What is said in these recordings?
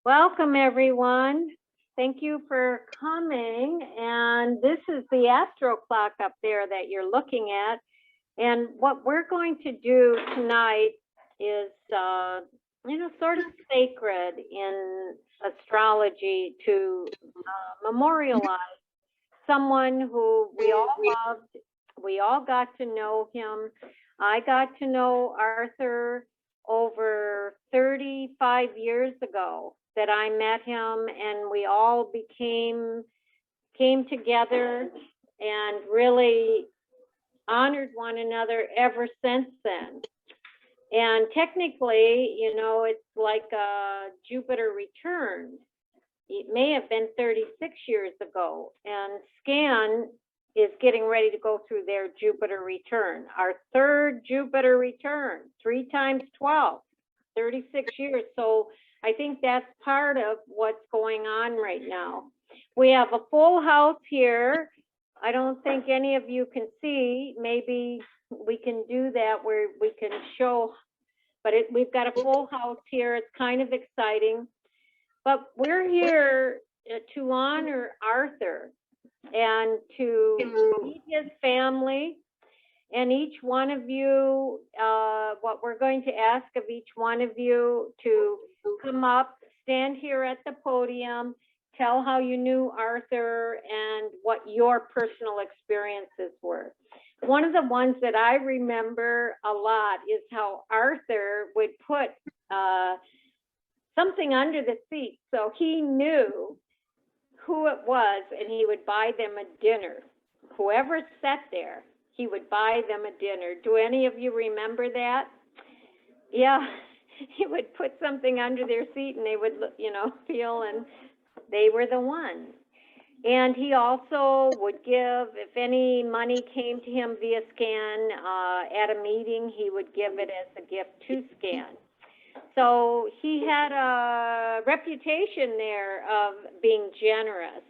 Welcome, everyone. Thank you for coming. And this is the astro clock up there that you're looking at. And what we're going to do tonight is, sort of sacred in astrology to memorialize someone who we all loved. We all got to know him. I got to know Arthur over 35 years ago that I met him, and we all came together and really honored one another ever since then. And technically, it's like Jupiter returned. It may have been 36 years ago, and Scan is getting ready to go through their Jupiter return, our third Jupiter return, 3 times 12, 36 years. So I think that's part of what's going on right now. We have a full house here. I don't think any of you can see. Maybe we can do that where we can show, but we've got a full house here. It's kind of exciting. But we're here to honor Arthur and to meet his family. And each one of you, what we're going to ask of each one of you to come up, stand here at the podium, tell how you knew Arthur and what your personal experiences were. One of the ones that I remember a lot is how Arthur would put something under the seat, so he knew who it was, and he would buy them a dinner. Whoever sat there, he would buy them a dinner. Do any of you remember that? Yeah, he would put something under their seat, and they would, feel, and they were the one. And he also would give, if any money came to him via Scan at a meeting, he would give it as a gift to Scan. So he had a reputation there of being generous.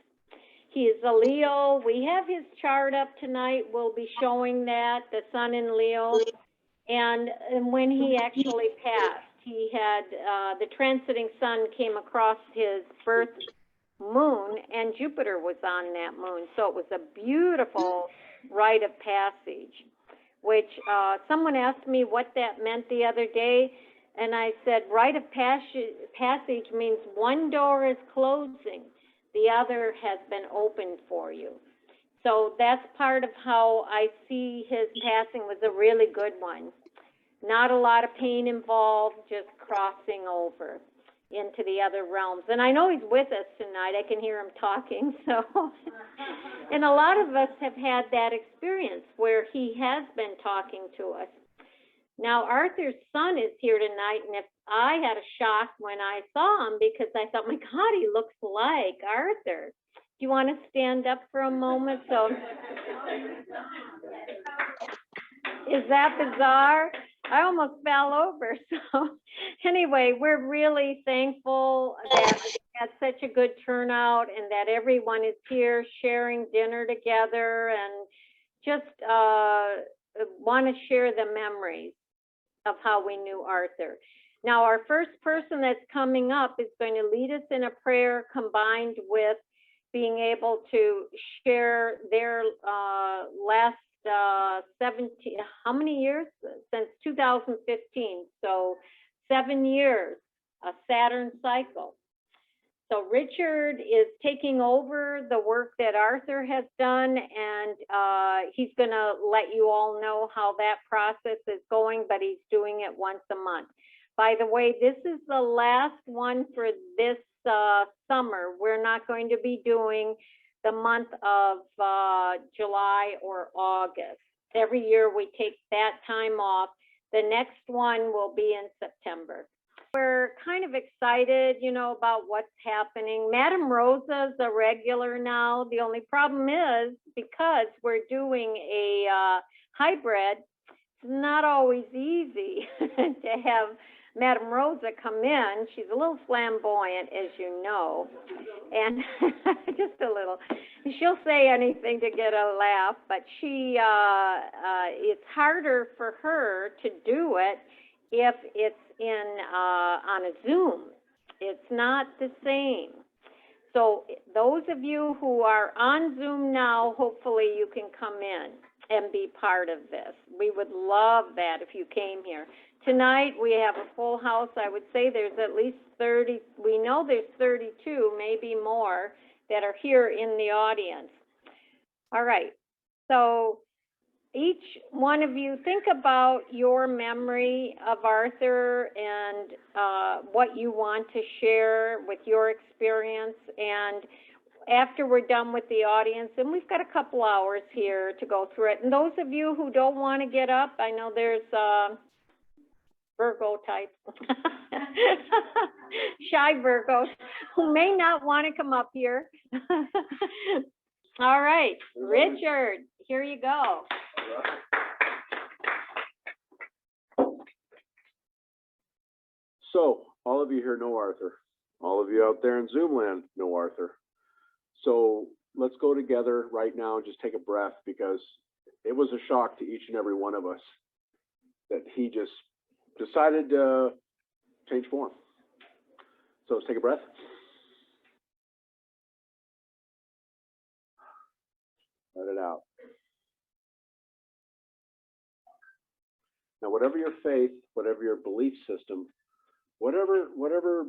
He is a Leo. We have his chart up tonight. We'll be showing that, the sun in Leo. And when he actually passed, he had the transiting sun came across his birth moon, and Jupiter was on that moon. So it was a beautiful rite of passage, which someone asked me what that meant the other day. And I said, rite of passage means one door is closing, the other has been opened for you. So that's part of how I see his passing was a really good one. Not a lot of pain involved, just crossing over into the other realms. And I know he's with us tonight. I can hear him talking. So, and a lot of us have had that experience where he has been talking to us. Now, Arthur's son is here tonight, and if I had a shock when I saw him because I thought, my God, he looks like Arthur. Do you want to stand up for a moment? So, is that bizarre? I almost fell over. So, anyway, we're really thankful that we had such a good turnout and that everyone is here sharing dinner together and just want to share the memories of how we knew Arthur. Now, our first person that's coming up is going to lead us in a prayer combined with being able to share their last 17, how many years? Since 2015, so 7 years, a Saturn cycle. So Richard is taking over the work that Arthur has done, and he's going to let you all know how that process is going, but he's doing it once a month. By the way, this is the last one for this summer. We're not going to be doing the month of July or August. Every year we take that time off. The next one will be in September. We're kind of excited, about what's happening. Madame Rosa's a regular now. The only problem is because we're doing a hybrid, it's not always easy to have Madame Rosa come in. She's a little flamboyant, as you know, and just a little. She'll say anything to get a laugh, but it's harder for her to do it if it's on a Zoom. It's not the same. So those of you who are on Zoom now, hopefully you can come in and be part of this. We would love that if you came here. Tonight we have a full house. I would say there's at least 30, we know there's 32, maybe more, that are here in the audience. All right, so each one of you, think about your memory of Arthyr and what you want to share with your experience. And after we're done with the audience, and we've got a couple hours here to go through it. And those of you who don't want to get up, I know there's Virgo types, shy Virgos, who may not want to come up here. All right, Richard, here you go. So, all of you here know Arthyr. All of you out there in Zoom land know Arthyr. So, let's go together right now and just take a breath, because it was a shock to each and every one of us that he just decided to change form. So, let's take a breath. Let it out. Now, whatever your faith, whatever your belief system, whatever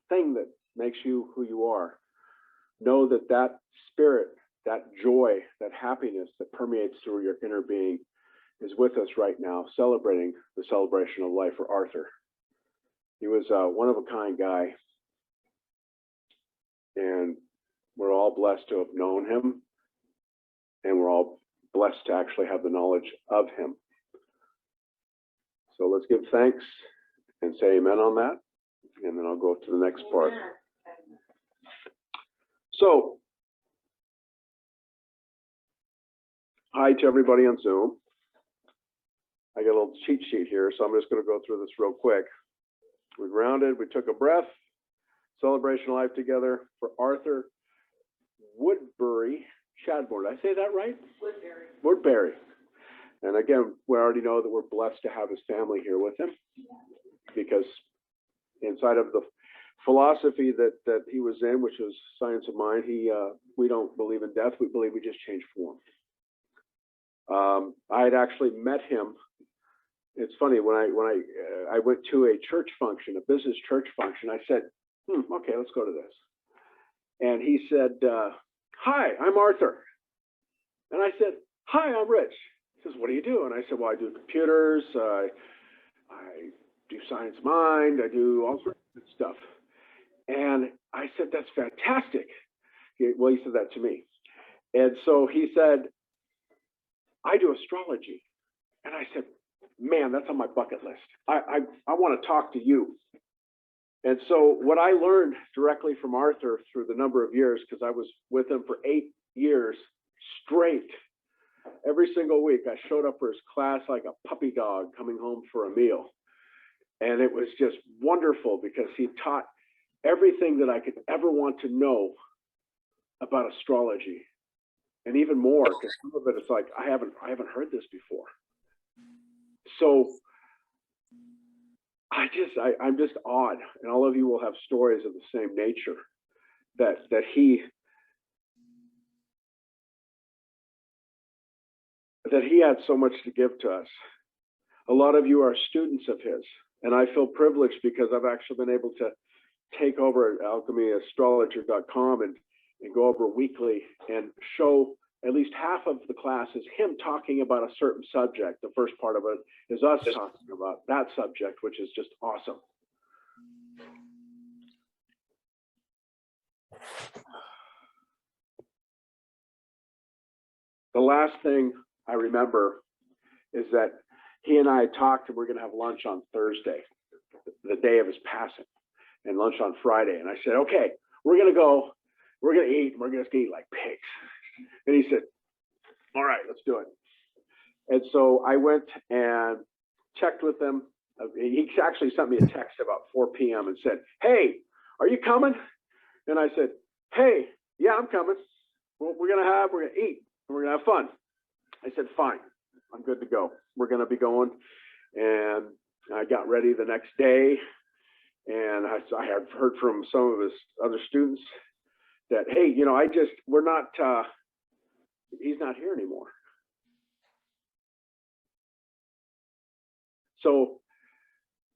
thing that makes you who you are, know that that spirit, that joy, that happiness that permeates through your inner being is with us right now, celebrating the celebration of life for Arthyr. He was a one-of-a-kind guy, and we're all blessed to have known him, and we're all blessed to actually have the knowledge of him. So let's give thanks and say amen on that, and then I'll go to the next part. So, hi to everybody on Zoom. I got a little cheat sheet here, so I'm just going to go through this real quick. We grounded, we took a breath, celebration of life together for Arthyr Woodbury Chadbourne. Did I say that right? Woodbury. Woodbury. And again, we already know that we're blessed to have his family here with him, because inside of the philosophy that he was in, which was science of mind, we don't believe in death. We believe we just change form. I had actually met him. It's funny, when I went to a church function, a business church function, I said, okay, let's go to this. And he said, hi, I'm Arthyr. And I said, hi, I'm Rich. He says, what do you do? And I said, well, I do computers, I do science mind, I do all sorts of stuff. And I said, that's fantastic. He said that to me. And so he said, I do astrology. And I said, man, that's on my bucket list. I want to talk to you. And so what I learned directly from Arthyr through the number of years, because I was with him for 8 years straight, every single week I showed up for his class like a puppy dog coming home for a meal. And it was just wonderful, because he taught everything that I could ever want to know about astrology, and even more, because some of it is like, I haven't heard this before. So I'm just awed, and all of you will have stories of the same nature, that he had so much to give to us. A lot of you are students of his, and I feel privileged because I've actually been able to take over at alchemyastrologer.com and go over weekly and show at least half of the class is him talking about a certain subject. The first part of it is us talking about that subject, which is just awesome. The last thing I remember is that he and I talked, and we're going to have lunch on Thursday, the day of his passing, and lunch on Friday. And I said, okay, we're going to go, we're going to eat, and we're going to eat like pigs. And he said, all right, let's do it. And so I went and checked with him. He actually sent me a text about 4 p.m. and said, hey, are you coming? And I said, hey, yeah, I'm coming. We're going to eat, and we're going to have fun. I said, fine, I'm good to go. We're going to be going. And I got ready the next day, And I have heard from some of his other students that, hey, we're not, he's not here anymore. So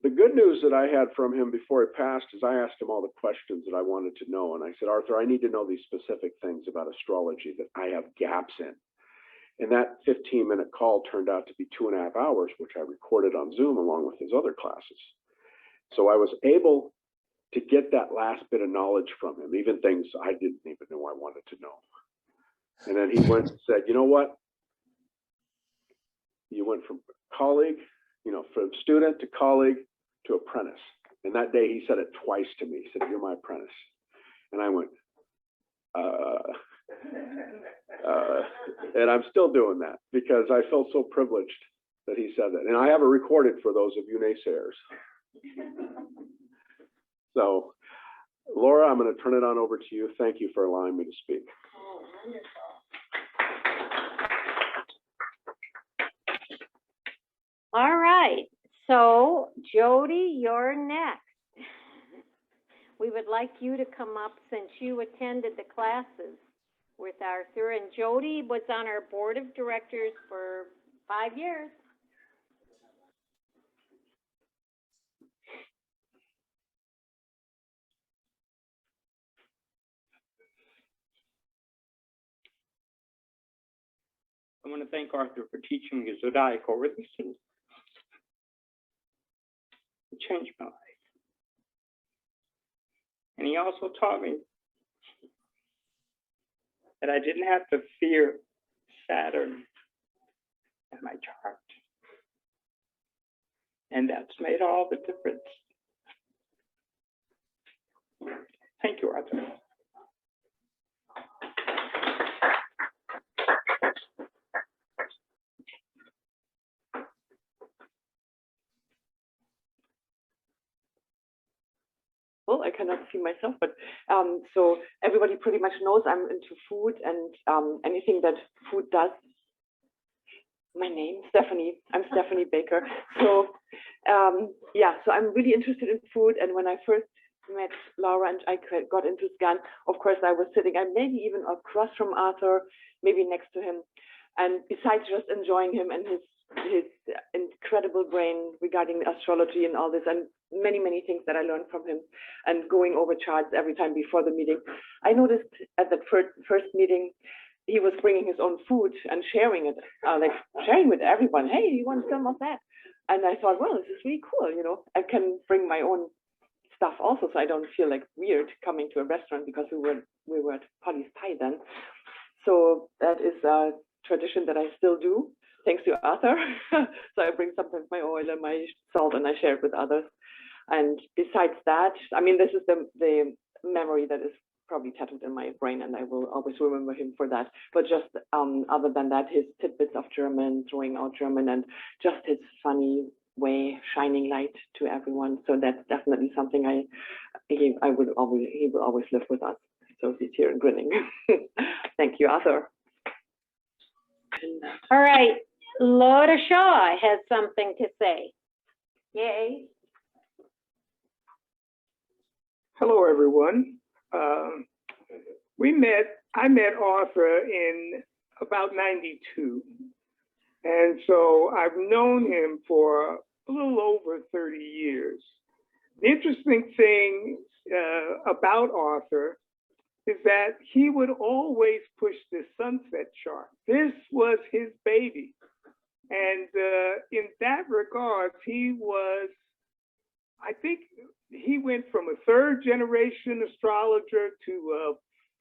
the good news that I had from him before he passed is I asked him all the questions that I wanted to know. And I said, Arthur, I need to know these specific things about astrology that I have gaps in. And that 15-minute call turned out to be 2.5 hours, which I recorded on Zoom along with his other classes. So I was able to get that last bit of knowledge from him, even things I didn't even know I wanted to know. And then he went and said, you know what? You went from colleague, from student to colleague to apprentice. And that day he said it twice to me. He said, you're my apprentice. And I went, and I'm still doing that because I felt so privileged that he said that. And I have it recorded for those of you naysayers. So, Laura, I'm going to turn it on over to you. Thank you for allowing me to speak. Oh, wonderful. All right. So, Jody, you're next. We would like you to come up since you attended the classes with Arthur. And Jody was on our board of directors for 5 years. I want to thank Arthur for teaching me zodiacal releases. It changed my life. And he also taught me that I didn't have to fear Saturn in my chart. And that's made all the difference. Thank you, Arthur. Well, I cannot see myself, but so everybody pretty much knows I'm into food and anything that food does. My name, Stephanie. I'm Stephanie Baker. So yeah, so I'm really interested in food. And when I first met Laura and I got into Scan, of course, I was sitting, and maybe even across from Arthur, maybe next to him. And besides just enjoying him and his incredible brain regarding astrology and all this, and many things that I learned from him, and going over charts every time before the meeting, I noticed at that first meeting, he was bringing his own food and sharing it, like sharing with everyone. Hey, you want some of that? And I thought, well, this is really cool. I can bring my own stuff also, so I don't feel like weird coming to a restaurant, because we were at Polly's Pie then. So that is a tradition that I still do, thanks to Arthur. So I bring sometimes my oil and my salt, and I share it with others. And besides that, I mean, this is the memory that is probably tattooed in my brain, and I will always remember him for that. But just other than that, his tidbits of German, throwing out German, and just his funny way, shining light to everyone. So that's definitely something he will always live with us. So he's here and grinning. Thank you, Arthur. All right. Laura Shaw has something to say. Yay. Hello, everyone. I met Arthur in about 92. And so I've known him for a little over 30 years. The interesting thing about Arthur is that he would always push the sunset chart. This was his baby. And in that regard, I think he went from a 3rd generation astrologer to a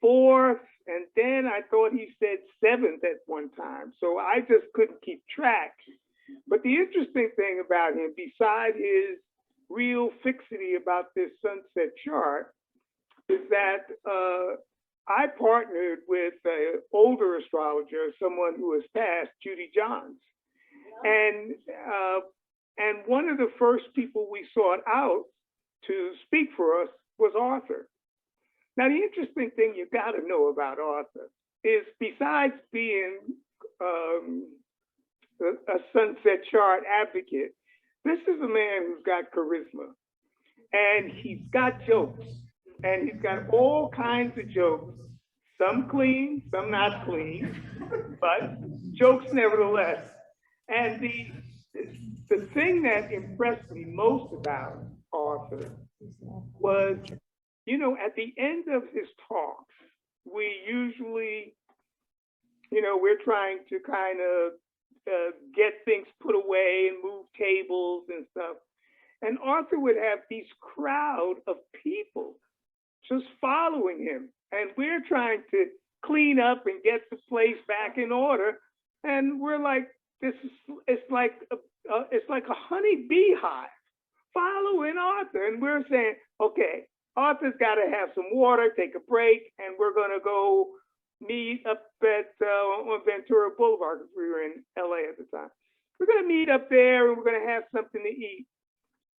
4th, and then I thought he said 7th at one time. So I just couldn't keep track. But the interesting thing about him, beside his real fixity about this sunset chart, is that I partnered with an older astrologer, someone who has passed, Judy Johns. And one of the first people we sought out to speak for us was Arthur. Now, the interesting thing you got to know about Arthur is, besides being a sunset chart advocate, this is a man who's got charisma. and he's got jokes, and he's got all kinds of jokes, some clean, some not clean, but jokes nevertheless. And the thing that impressed me most about Arthur was, you know, at the end of his talks, we usually, you know, we're trying to kind of get things put away and move tables and stuff. And Arthur would have these crowd of people just following him. And we're trying to clean up and get the place back in order. And we're like, it's like a honey beehive following Arthur. And we're saying, okay, Arthur's got to have some water, take a break, and we're going to go meet up at on Ventura Boulevard, because we were in LA at the time. We're going to meet up there and we're going to have something to eat.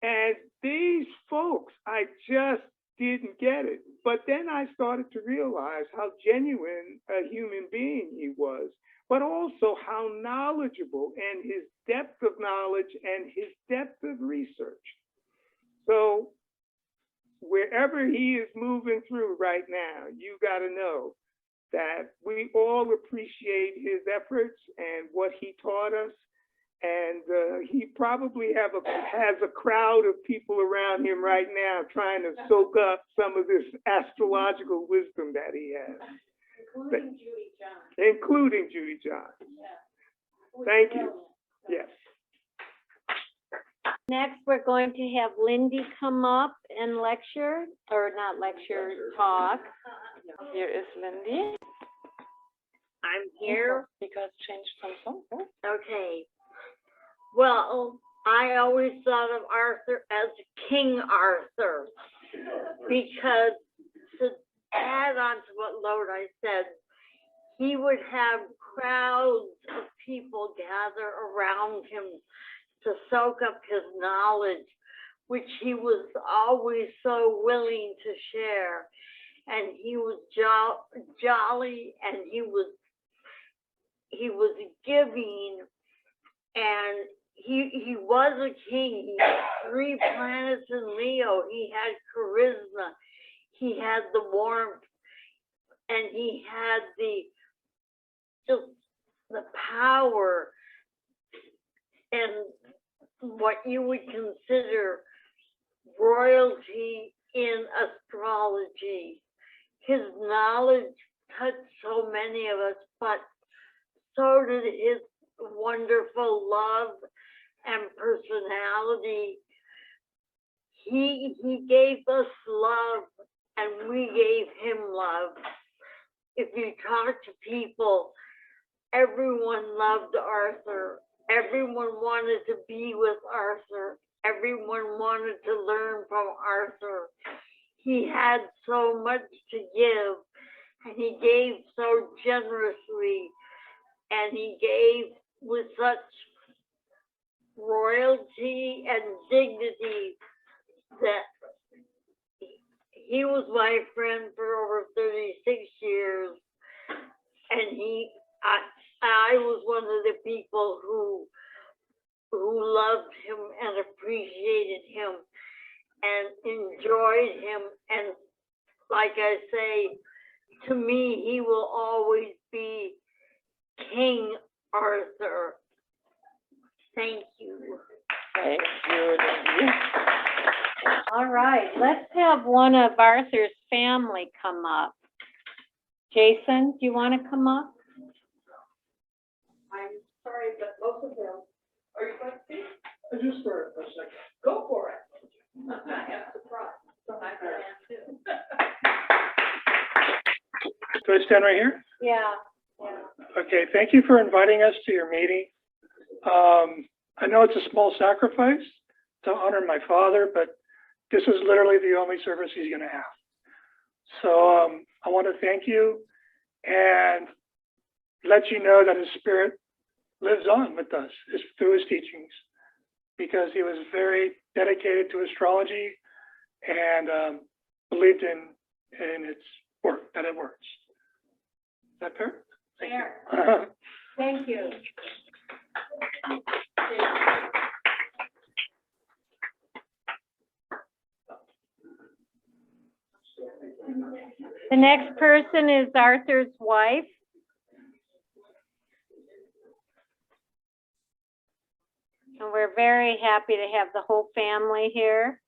And these folks, I just didn't get it. But then I started to realize how genuine a human being he was, but also how knowledgeable and his depth of knowledge and his depth of research. So wherever he is moving through right now, you got to know that we all appreciate his efforts and what he taught us. And he probably has a crowd of people around him right now trying to soak up some of this astrological wisdom that he has. Including Judy John. Including Judy John. Yeah. Thank you. Yes. Next, we're going to have Lindy come up and lecture, or not lecture, talk. Here is Lindy. I'm here. Because changed some song. Okay. Well, I always thought of Arthur as King Arthur, because to add on to what Lodi said, he would have crowds of people gather around him to soak up his knowledge, which he was always so willing to share. And he was jolly, and he was giving, and he was a king. He had 3 planets in Leo. He had charisma. He had the warmth, and he had the power and what you would consider royalty in astrology. His knowledge touched so many of us, but so did his wonderful love and personality. He gave us love, and we gave him love. If you talk to people, everyone loved Arthur. Everyone wanted to be with Arthur. Everyone wanted to learn from Arthur. He had so much to give, and he gave so generously, and he gave with such royalty and dignity that he was my friend for over 36 years. And I was one of the people who loved him and appreciated him and enjoyed him. And like I say, to me, he will always be King Arthur. Thank you. Thank you, Lindy. All right, let's have one of Arthur's family come up. Jason, do you want to come up? I'm sorry, but both of them, are you going to speak? Just for a second. Go for it. I am surprised, so I can ask too. Do I stand right here? Yeah. Okay, thank you for inviting us to your meeting. I know it's a small sacrifice to honor my father, but this is literally the only service he's going to have. So I want to thank you and let you know that his spirit lives on with us through his teachings, because he was very dedicated to astrology and believed in its work, that it works. Is that fair? Fair. Thank you. The next person is Arthur's wife. And we're very happy to have the whole family here.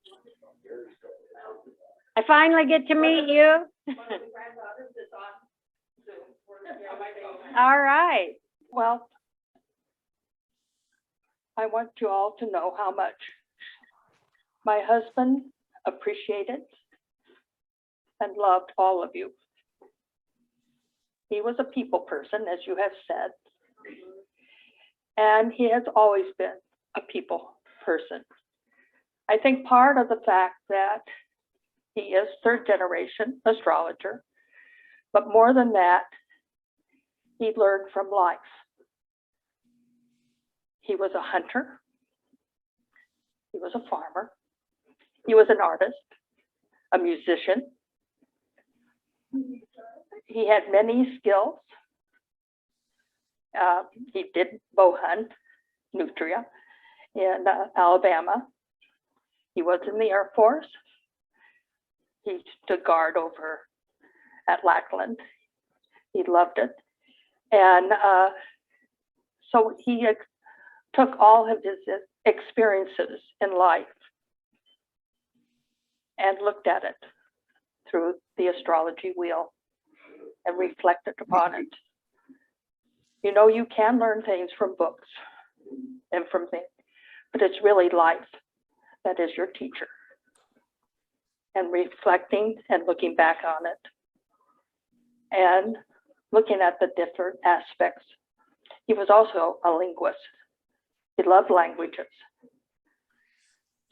I finally get to meet you. All right. Well, I want you all to know how much my husband appreciated and loved all of you. He was a people person, as you have said, and he has always been a people person. I think part of the fact that he is third generation astrologer, but more than that, he learned from life. He was a hunter. He was a farmer. He was an artist, a musician. He had many skills. He did bow hunt, nutria, in Alabama. He was in the Air Force. He stood guard over at Lackland. He loved it. And so he took all of his experiences in life and looked at it through the astrology wheel and reflected upon it. You know, you can learn things from books and from things, but it's really life that is your teacher. And reflecting and looking back on it and looking at the different aspects. He was also a linguist. He loved languages.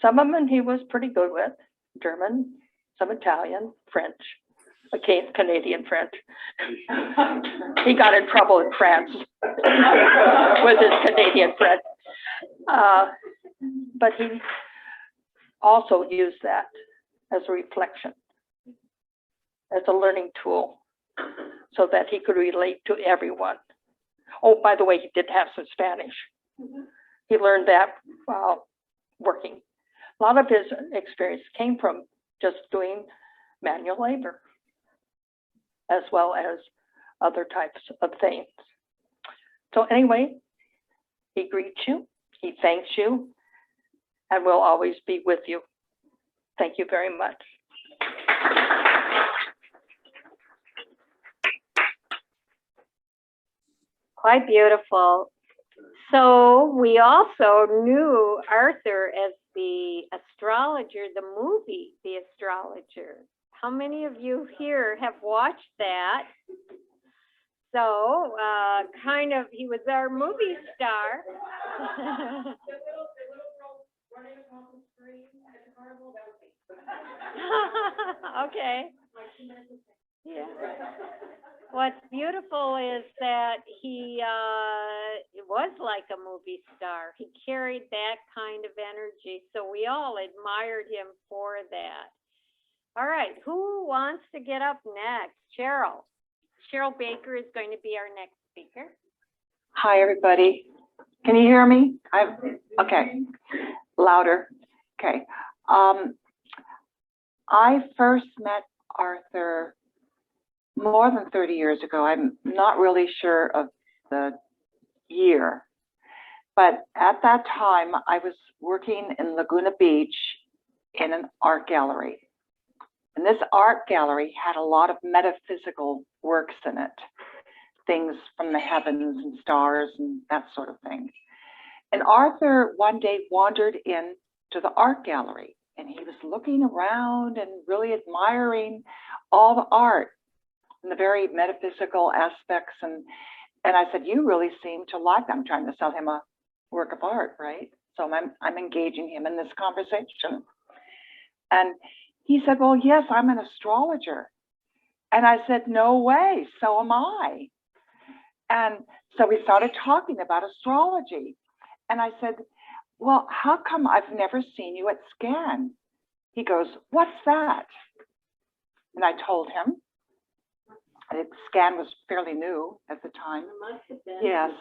Some of them he was pretty good with, German, some Italian, French, Canadian French. He got in trouble in France with his Canadian French. But he also used that as a reflection, as a learning tool, so that he could relate to everyone. Oh, by the way, he did have some Spanish. He learned that while working. A lot of his experience came from just doing manual labor, as well as other types of things. So anyway, he greets you, he thanks you, and will always be with you. Thank you very much. Quite beautiful. So we also knew Arthur as the astrologer, the movie, The Astrologer. How many of you here have watched that? So kind of, he was our movie star. Okay. Yeah. What's beautiful is that he was like a movie star. He carried that kind of energy. So we all admired him for that. All right, who wants to get up next? Cheryl. Cheryl Baker is going to be our next speaker. Hi, everybody. Can you hear me? Okay, louder. Okay. I first met Arthur more than 30 years ago. I'm not really sure of the year, but at that time I was working in Laguna Beach in an art gallery. And this art gallery had a lot of metaphysical works in it, things from the heavens and stars and that sort of thing. And Arthur one day wandered into the art gallery, and he was looking around and really admiring all the art and the very metaphysical aspects. And I said, you really seem to like them. I'm trying to sell him a work of art, right? So I'm engaging him in this conversation. And he said, well, yes, I'm an astrologer. And I said, no way, so am I. And so we started talking about astrology. And I said, well, how come I've never seen you at SCAN? He goes, what's that? And I told him. SCAN was fairly new at the time. It must have been. Yes.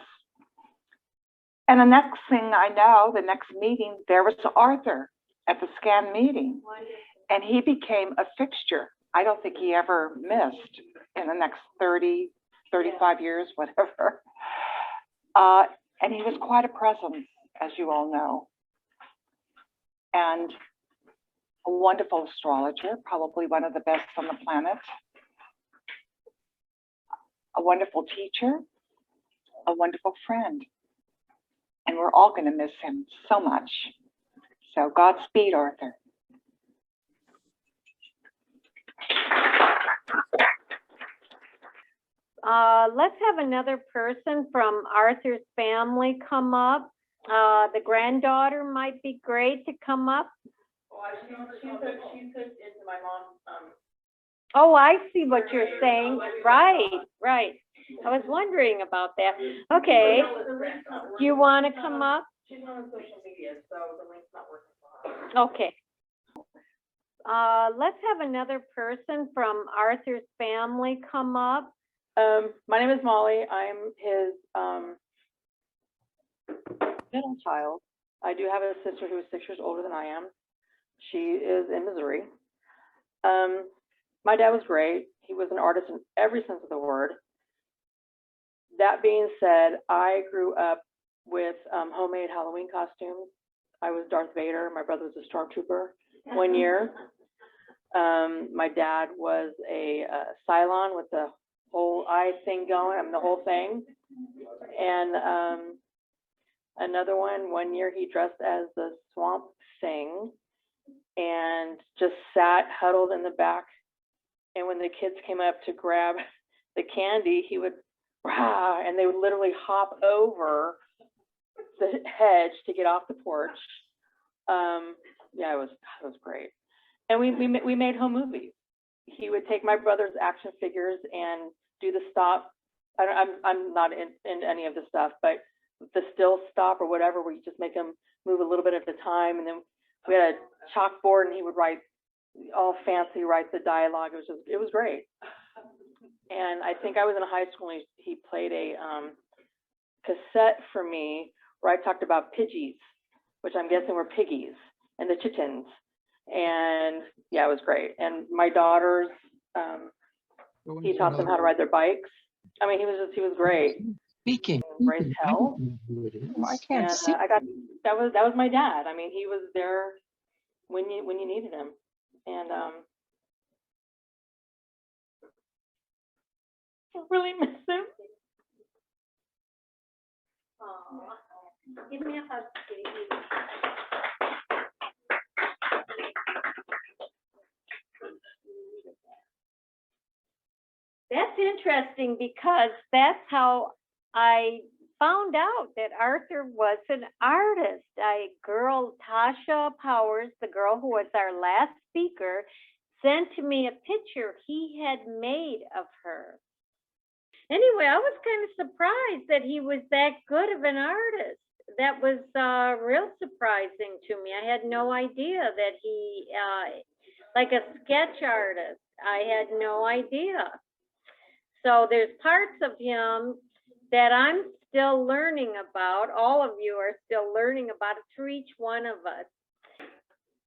And the next thing I know, the next meeting, there was Arthur at the SCAN meeting. And he became a fixture. I don't think he ever missed in the next 30, 35 years, whatever. And he was quite a presence, as you all know. And a wonderful astrologer, probably one of the best on the planet. A wonderful teacher, a wonderful friend. And we're all going to miss him so much. So Godspeed, Arthur. Let's have another person from Arthur's family come up. The granddaughter might be great to come up. Oh, I see what you're saying. Right, right. I was wondering about that. Okay. Do you want to come up? She's on social media, so the link's not working for her. Okay. Let's have another person from Arthur's family come up. My name is Molly. I'm his middle child. I do have a sister who is 6 years older than I am. She is in Missouri. My dad was great. He was an artist in every sense of the word. That being said, I grew up with homemade Halloween costumes. I was Darth Vader. My brother was a stormtrooper 1 year. My dad was a Cylon with the whole eye thing going, I mean the whole thing. And another one year he dressed as the Swamp Thing and just sat huddled in the back. And when the kids came up to grab the candy, he would rah, and they would literally hop over the hedge to get off the porch. Yeah, it was great. And we made home movies. He would take my brother's action figures and do the stop. I'm not in any of the stuff, but the still stop or whatever, where you just make them move a little bit at a time. And then we had a chalkboard, and he would write the dialogue. It was great. And I think I was in high school, and he played a cassette for me where I talked about Pidgeys, which I'm guessing were piggies, and the chittens. And yeah, it was great. And my daughters, he taught them how to ride their bikes. I mean, he was great. Speaking. Raised hell. I can't see. That was my dad. I mean, he was there when you needed him. And I really miss him. Give me a hug, baby. That's interesting because that's how I found out that Arthur was an artist. Tasha Powers, the girl who was our last speaker, sent to me a picture he had made of her. Anyway, I was kind of surprised that he was that good of an artist. That was real surprising to me. I had no idea that he, like a sketch artist, I had no idea. So there's parts of him that I'm still learning about. All of you are still learning about it through each one of us.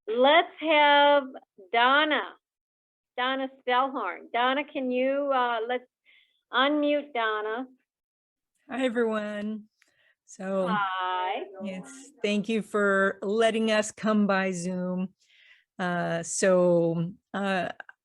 Let's have Donna Stellhorn. Donna, can you, let's unmute Donna. Hi, everyone. So Hi. thank you for letting us come by Zoom.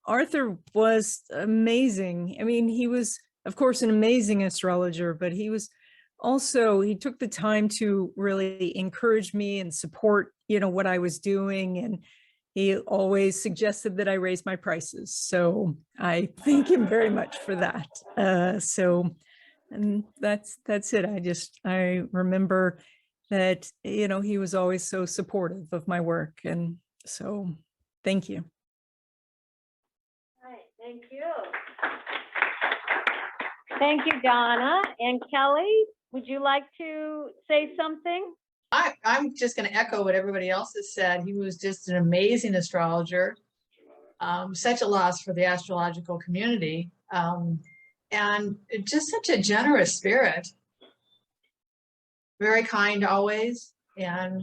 Arthur was amazing. I mean, he was, of course, an amazing astrologer, but he took the time to really encourage me and support, what I was doing. And he always suggested that I raise my prices. So I thank him very much for that. And that's it. I remember that, he was always so supportive of my work. And so thank you. All right, thank you. Thank you, Donna. And Kelly, would you like to say something? I'm just going to echo what everybody else has said. He was just an amazing astrologer, such a loss for the astrological community, and just such a generous spirit. Very kind always, and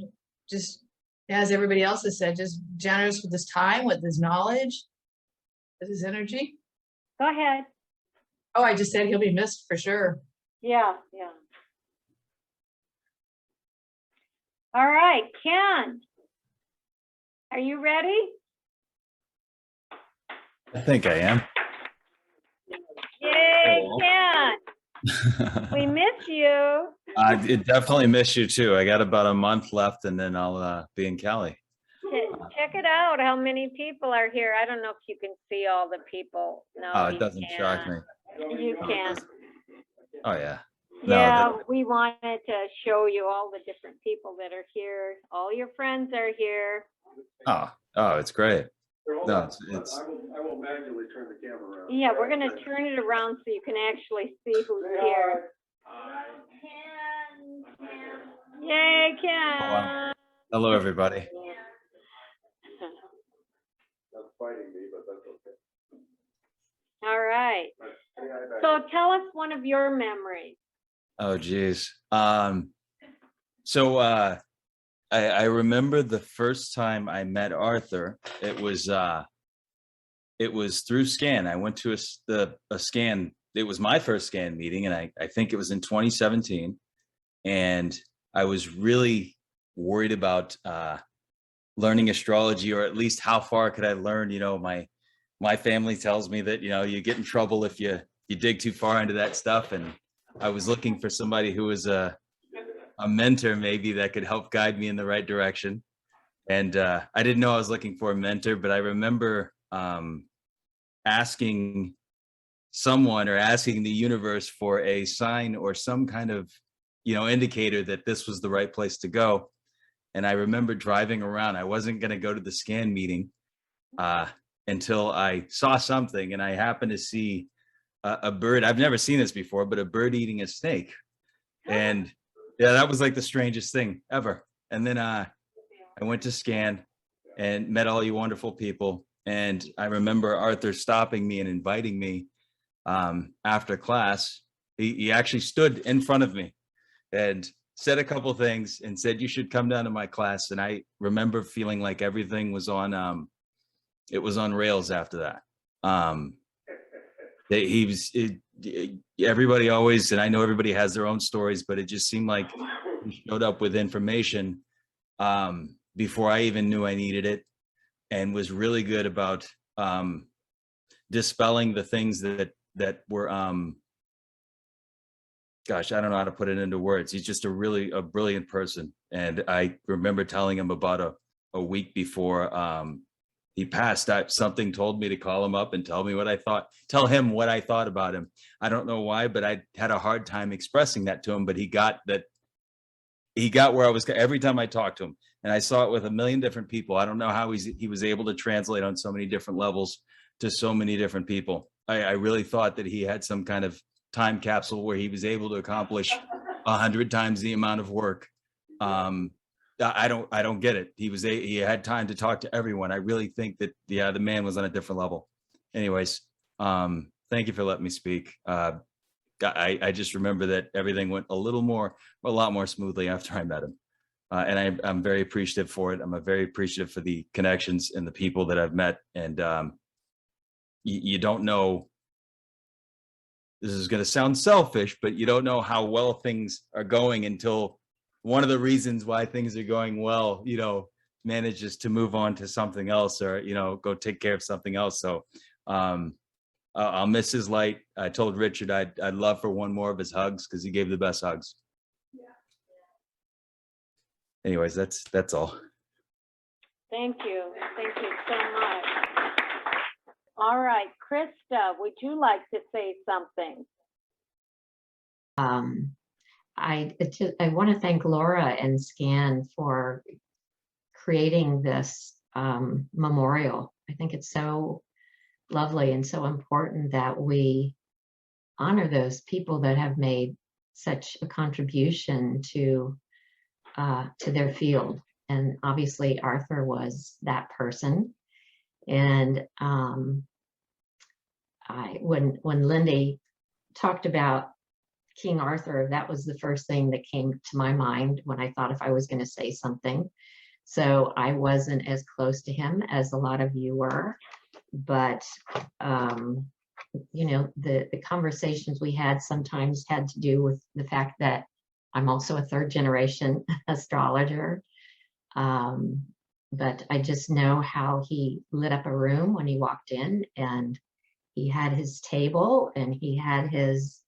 just, as everybody else has said, just generous with his time, with his knowledge. with his energy. Go ahead. Oh, I just said he'll be missed for sure. Yeah, yeah. All right, Ken. Are you ready? I think I am. Yay, Hello. Ken. We miss you. I definitely miss you too. I got about a month left and then I'll be in Cali. Check it out, how many people are here. I don't know if you can see all the people. No, Oh, you it doesn't shock can't. me. You No, it can. doesn't. Oh, yeah. No, Yeah, we wanted to show you all the different people that are here. All your friends are here. oh, it's great. No, it's I will manually turn the camera around. Yeah, we're gonna turn it around so you can actually see who's here. Yay, Ken. Oh, wow. Hello, everybody. That's fighting me, but that's okay. All right. So tell us one of your memories. Oh, geez. So I remember the first time I met Arthur. It was through SCAN. I went to a SCAN. It was my first SCAN meeting, and I think it was in 2017. And I was really worried about learning astrology, or at least how far could I learn. You know, my family tells me that, you know, you get in trouble if you dig too far into that stuff. And I was looking for somebody who was a mentor, maybe, that could help guide me in the right direction. And I didn't know I was looking for a mentor, but I remember asking someone, or asking the universe, for a sign or some kind of, you know, indicator that this was the right place to go. And I remember driving around. I wasn't going to go to the SCAN meeting until I saw something, and I happened to see a bird. I've never seen this before, but a bird eating a snake. And yeah, that was like the strangest thing ever. And then I went to SCAN and met all you wonderful people. And I remember Arthur stopping me and inviting me after class. He actually stood in front of me and said a couple things and said, "You should come down to my class." And I remember feeling like everything was on, it was on rails after that. Everybody always, and I know everybody has their own stories, but it just seemed like he showed up with information before I even knew I needed it, and was really good about dispelling the things that were, gosh, I don't know how to put it into words. He's just a brilliant person. And I remember telling him about a week before he passed, something told me to call him up and tell him what I thought about him. I don't know why, but I had a hard time expressing that to him, but he got where I was every time I talked to him. And I saw it with a million different people. I don't know how he was able to translate on so many different levels to so many different people. I really thought that he had some kind of time capsule where he was able to accomplish 100 times the amount of work. I don't get it. He had time to talk to everyone. I really think that the man was on a different level. Anyways, thank you for letting me speak. I just remember that everything went a lot more smoothly after I met him. And I'm very appreciative for it. I'm very appreciative for the connections and the people that I've met. And you don't know, this is going to sound selfish, but you don't know how well things are going until one of the reasons why things are going well, you know, manages to move on to something else, or, you know, go take care of something else. So I'll miss his light. I told Richard I'd love for one more of his hugs, because he gave the best hugs. Anyways, that's all. Thank you. Thank you so much. All right, Krista, would you like to say something? I want to thank Laura and SCAN for creating this memorial. I think it's so lovely and so important that we honor those people that have made such a contribution to their field. And obviously Arthur was that person. And when Lindy talked about King Arthur, that was the first thing that came to my mind when I thought if I was going to say something. So I wasn't as close to him as a lot of you were, but, you know, the conversations we had sometimes had to do with the fact that I'm also a third generation astrologer. But I just know how he lit up a room when he walked in, and he had his table and he had his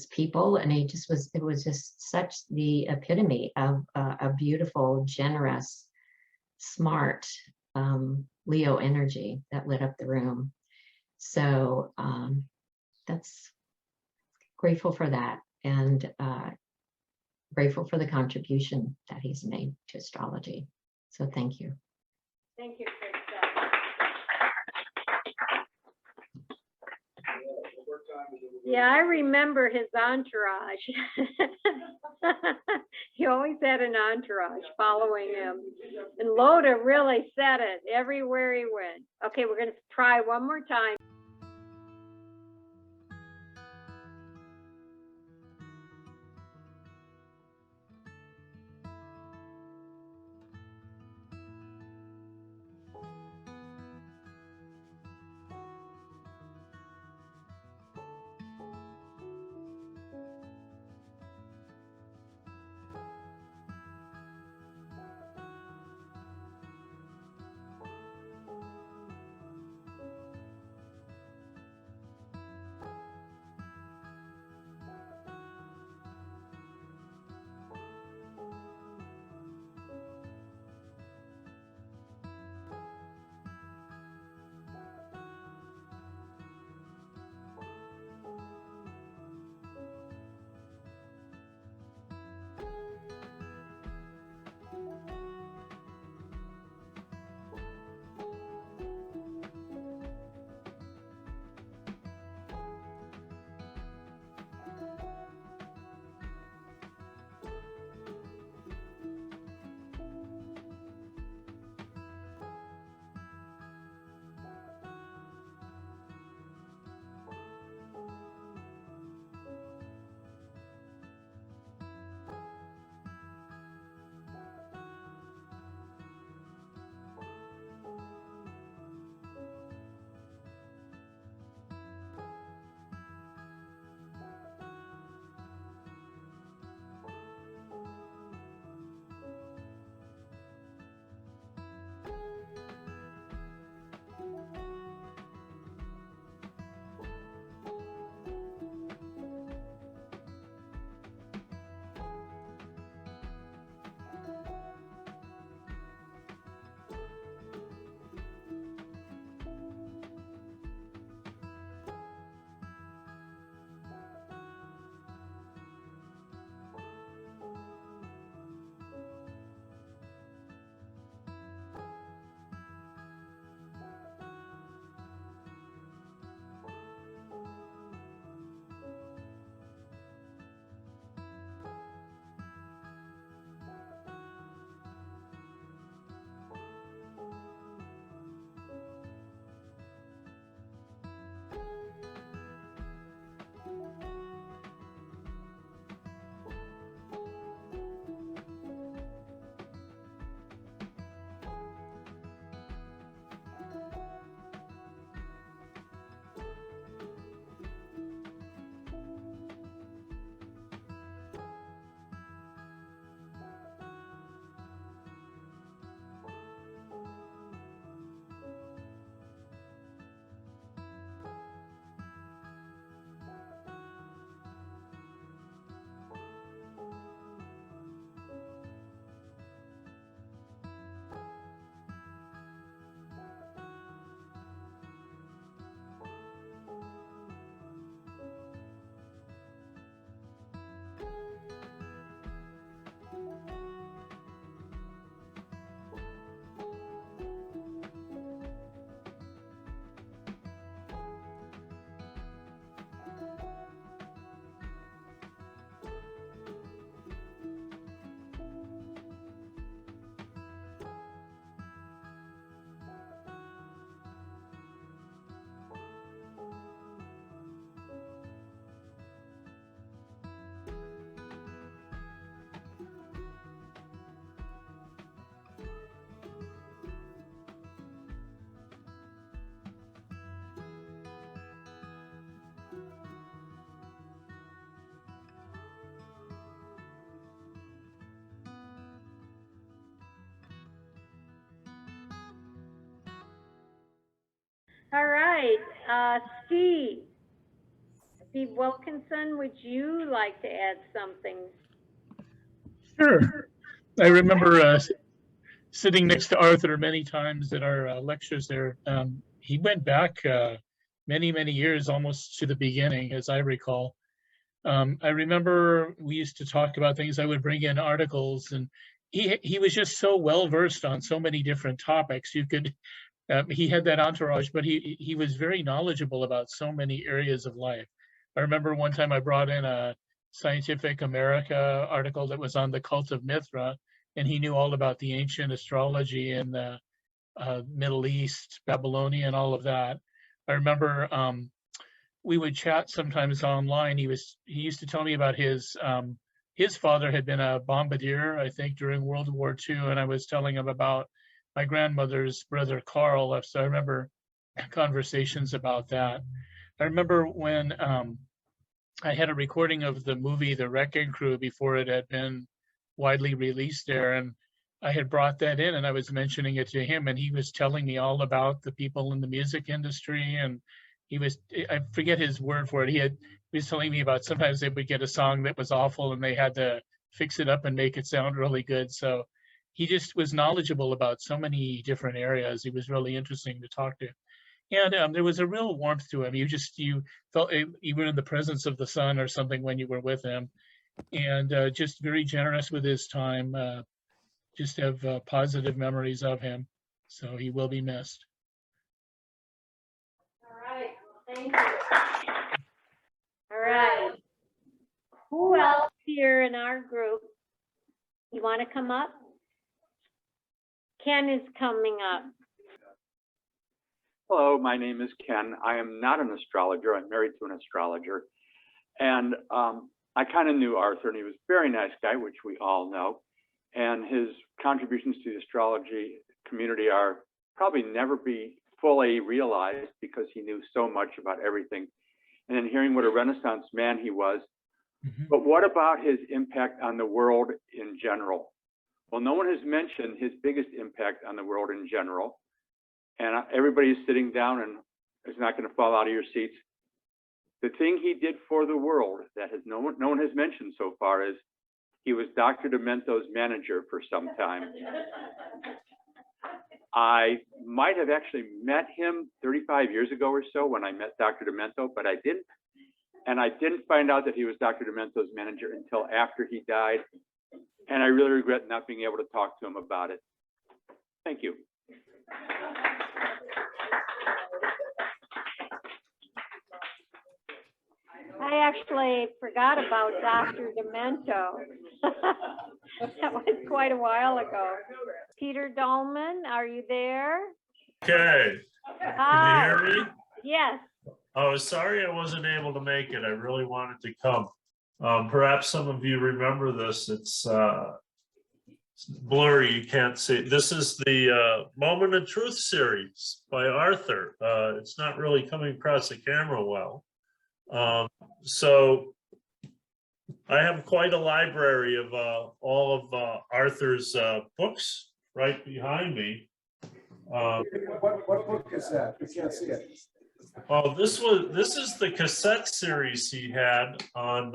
people, and he just was, it was just such the epitome of a beautiful, generous, smart Leo energy that lit up the room. So that's grateful for that, and grateful for the contribution that he's made to astrology. So thank you. Thank you, Krista. Yeah, I remember his entourage. He always had an entourage following him. And Loda really said it everywhere he went. Okay, we're going to try one more time. right, Steve. Steve Wilkinson, would you like to add something? Sure. I remember sitting next to Arthur many times at our lectures there. He went back many, many years, almost to the beginning, as I recall. I remember we used to talk about things. I would bring in articles, and he was just so well versed on so many different topics. You could he had that entourage, but he was very knowledgeable about so many areas of life. I remember one time I brought in a Scientific America article that was on the cult of Mithra, and he knew all about the ancient astrology in the Middle East, Babylonia, and all of that. I remember we would chat sometimes online. He used to tell me about his father had been a bombardier, I think, during World War II, and I was telling him about my grandmother's brother Carl. So I remember conversations about that. I remember when I had a recording of the movie The Wrecking Crew before it had been widely released there, and I had brought that in and I was mentioning it to him, and he was telling me all about the people in the music industry, and I forget his word for it. He was telling me about sometimes they would get a song that was awful and they had to fix it up and make it sound really good. So he just was knowledgeable about so many different areas. He was really interesting to talk to. And there was a real warmth to him. You felt you were in the presence of the sun or something when you were with him, and just very generous with his time. Just have positive memories of him. So he will be missed. All right, thank you. All right. Who else here in our group? You want to come up? Ken is coming up. Hello, my name is Ken. I am not an astrologer. I'm married to an astrologer. And I kind of knew Arthur, and he was a very nice guy, which we all know. And his contributions to the astrology community are probably never be fully realized because he knew so much about everything. And then hearing what a Renaissance man he was. But what about his impact on the world in general? Well, no one has mentioned his biggest impact on the world in general. And everybody's sitting down and is not going to fall out of your seats. The thing he did for the world that no one has mentioned so far is he was Dr. Demento's manager for some time. I might have actually met him 35 years ago or so when I met Dr. Demento, but I didn't. And I didn't find out that he was Dr. Demento's manager until after he died. And I really regret not being able to talk to him about it. Thank you. I actually forgot about Dr. Demento. That was quite a while ago. Peter Dolman, are you there? Okay. Hi. Can you hear me? Yes. Oh, sorry I wasn't able to make it. I really wanted to come. Perhaps some of you remember this. It's blurry, you can't see. This is the Moment of Truth series by Arthyr. It's not really coming across the camera well. So I have quite a library of all of Arthur's books right behind me. What book is that? We can't see it. Oh, this is the cassette series he had on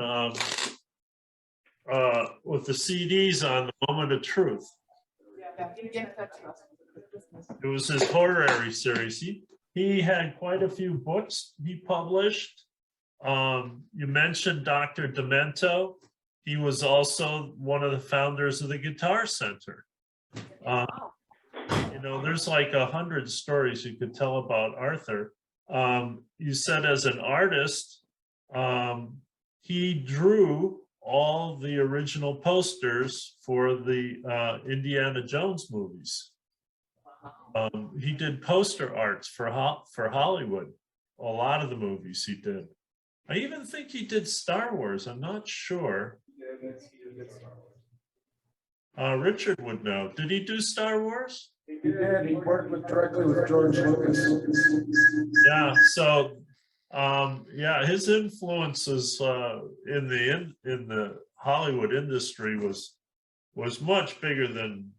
with the CDs on the Moment of Truth. It was his horary series. He had quite a few books he published. You mentioned Dr. Demento. He was also one of the founders of the Guitar Center. You know, there's like 100 stories you could tell about Arthur. You said as an artist, he drew all the original posters for the Indiana Jones movies. He did poster arts for Hollywood, a lot of the movies he did. I even think he did Star Wars, I'm not sure. Richard would know. Did he do Star Wars? He did. He worked directly with George Lucas. Yeah, so yeah, his influences in the Hollywood industry was much bigger than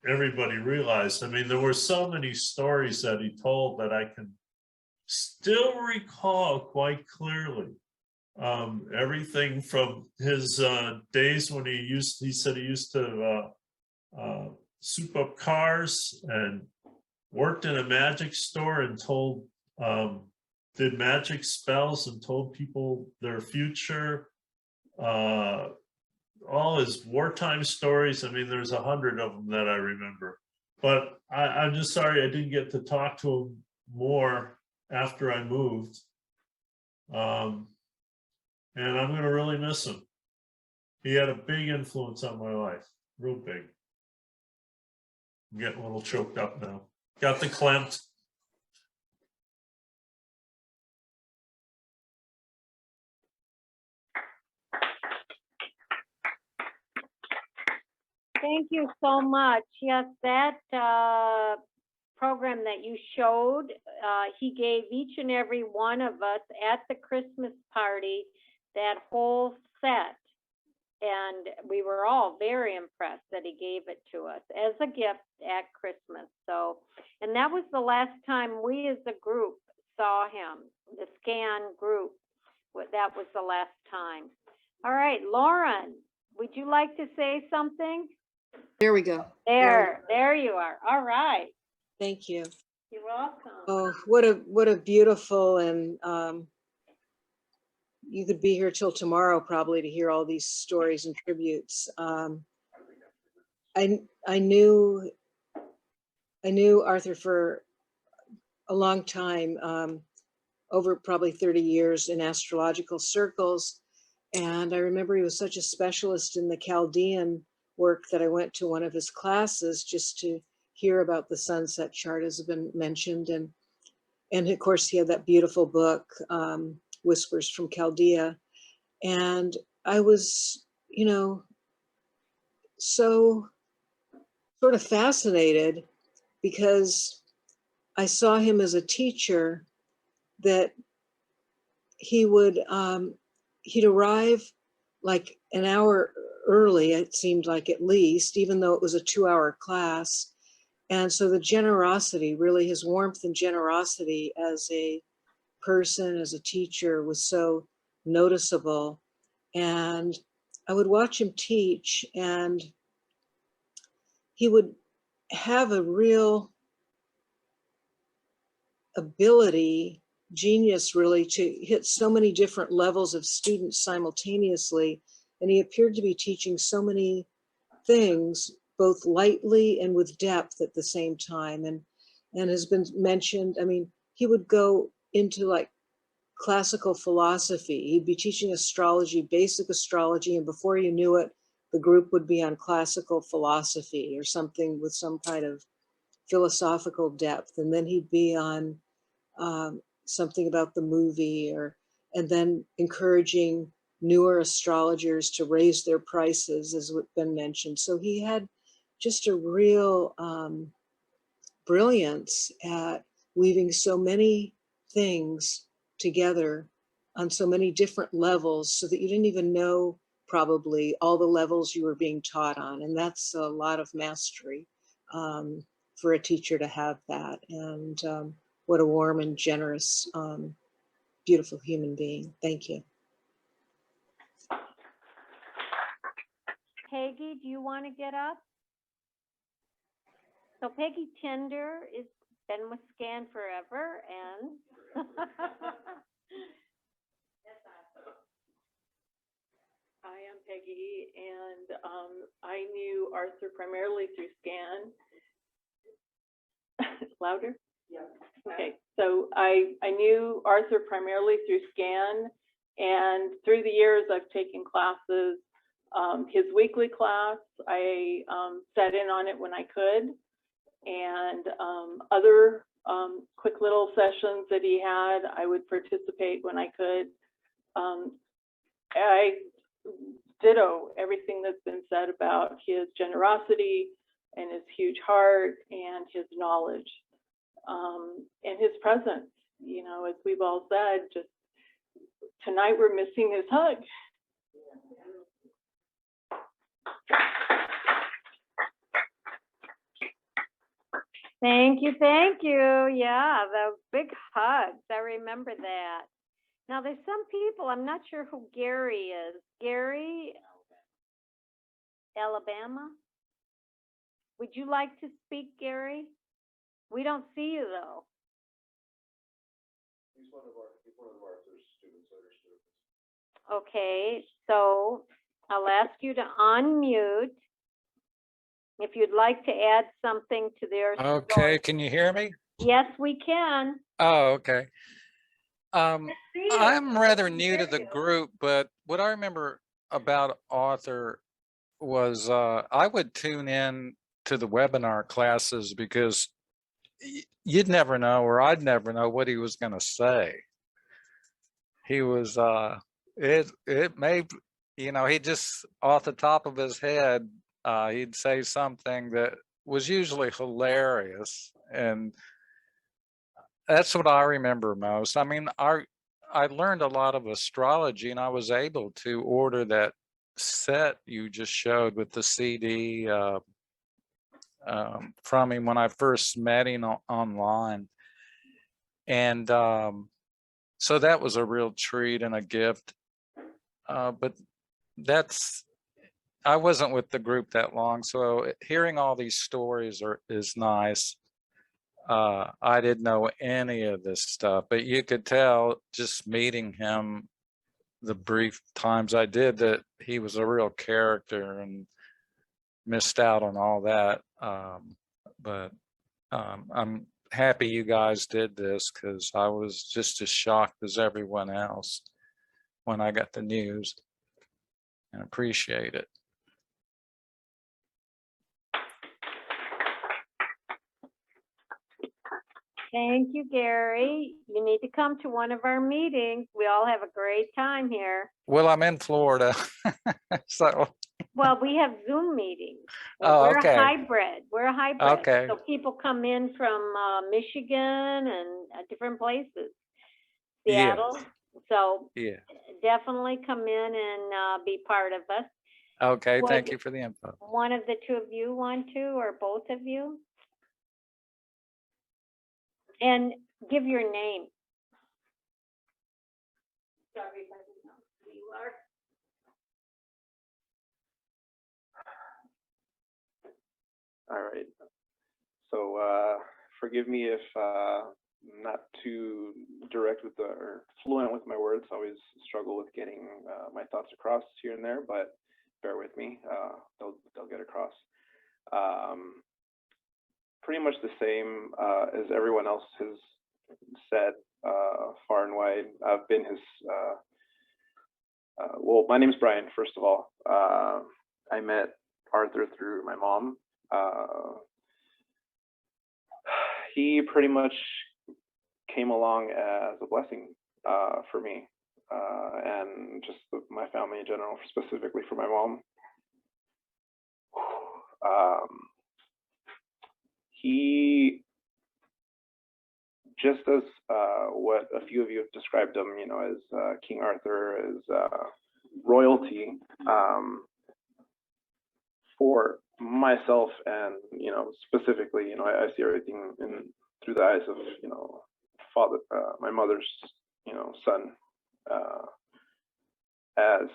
everybody realized. I mean, there were so many stories that he told that I can still recall quite clearly. Everything from his days when he said he used to soup up cars and worked in a magic store and told, did magic spells and told people their future. All his wartime stories. I mean, there's 100 of them that I remember. But I'm just sorry I didn't get to talk to him more after I moved. And I'm going to really miss him. He had a big influence on my life, real big. I'm getting a little choked up now. Got the clamped. Thank you so much. Yes, that program that you showed, he gave each and every one of us at the Christmas party that whole set. And we were all very impressed that he gave it to us as a gift at Christmas. So, and that was the last time we as a group saw him, the SCAN group. That was the last time. All right, Lauren, would you like to say something? There we go. There you are. All right. Thank you. You're welcome. Oh, what a beautiful, and you could be here till tomorrow probably to hear all these stories and tributes. I knew Arthyr for a long time, over probably 30 years in astrological circles. And I remember he was such a specialist in the Chaldean work that I went to one of his classes just to hear about the sunset chart, as has been mentioned. And of course, he had that beautiful book, Whispers from Chaldea. And I was, so sort of fascinated because I saw him as a teacher that he would, he'd arrive like an hour early, it seemed like, at least, even though it was a 2-hour class. And so the generosity, really his warmth and generosity as a person, as a teacher, was so noticeable. And I would watch him teach, and he would have a real ability, genius really, to hit so many different levels of students simultaneously. And he appeared to be teaching so many things, both lightly and with depth at the same time. And has been mentioned, I mean, he would go into like classical philosophy. He'd be teaching astrology, basic astrology, and before you knew it, the group would be on classical philosophy or something with some kind of philosophical depth. And then he'd be on something about the movie, and then encouraging newer astrologers to raise their prices, as what's been mentioned. So he had just a real brilliance at weaving so many things together on so many different levels, so that you didn't even know probably all the levels you were being taught on. And that's a lot of mastery for a teacher to have that. And what a warm and generous, beautiful human being. Thank you. Peggy, do you want to get up? So Peggy Tinder has been with SCAN forever, and I am Peggy, and I knew Arthyr primarily through SCAN. Louder? Yeah. Okay, so I knew Arthyr primarily through SCAN, and through the years I've taken classes. His weekly class, I sat in on it when I could, and other quick little sessions that he had, I would participate when I could. I ditto everything that's been said about his generosity and his huge heart and his knowledge, and his presence. As we've all said, just tonight we're missing his hug. Thank you, thank you. Yeah, the big hugs. I remember that. Now, there's some people, I'm not sure who Gary is. Gary, Alabama? Would you like to speak, Gary? We don't see you, though. He's one of Arthur's students, Okay, so I'll ask you to unmute. If you'd like to add something to their Okay, story. can you hear me? Yes, we can. Oh, okay. See you. I'm rather new to the group, but what I remember about Arthur was I would tune in to the webinar classes because you'd never know, or I'd never know what he was going to say. He was, it may, he just off the top of his head, he'd say something that was usually hilarious. And that's what I remember most. I mean, I learned a lot of astrology, and I was able to order that set you just showed with the CD from him when I first met him online. And so that was a real treat and a gift. But I wasn't with the group that long, so hearing all these stories is nice. I didn't know any of this stuff, but you could tell just meeting him the brief times I did that he was a real character and missed out on all that. But I'm happy you guys did this because I was just as shocked as everyone else when I got the news, and appreciate it. Thank you, Gary. You need to come to one of our meetings. We all have a great time here. Well, I'm in Florida, so. Well, we have Zoom meetings. Oh, We're okay. a hybrid. We're a hybrid. Okay. So people come in from Michigan and different places, Seattle. Yes. So Yeah. definitely come in and be part of us. Okay. Would Thank you for the info. one of the two of you want to, or both of you? And give your name. Sorry if I didn't know who you are. All right. So forgive me if not too direct with or fluent with my words. I always struggle with getting my thoughts across here and there, but bear with me. They'll get across. Pretty much the same as everyone else has said, far and wide. I've been his. Well, my name's Brian. First of all, I met Arthur through my mom. He pretty much came along as a blessing for me and just my family in general, specifically for my mom. He just as what a few of you have described him, as King Arthur, as royalty. For myself, and specifically, I see everything through the eyes of father, my mother's son, as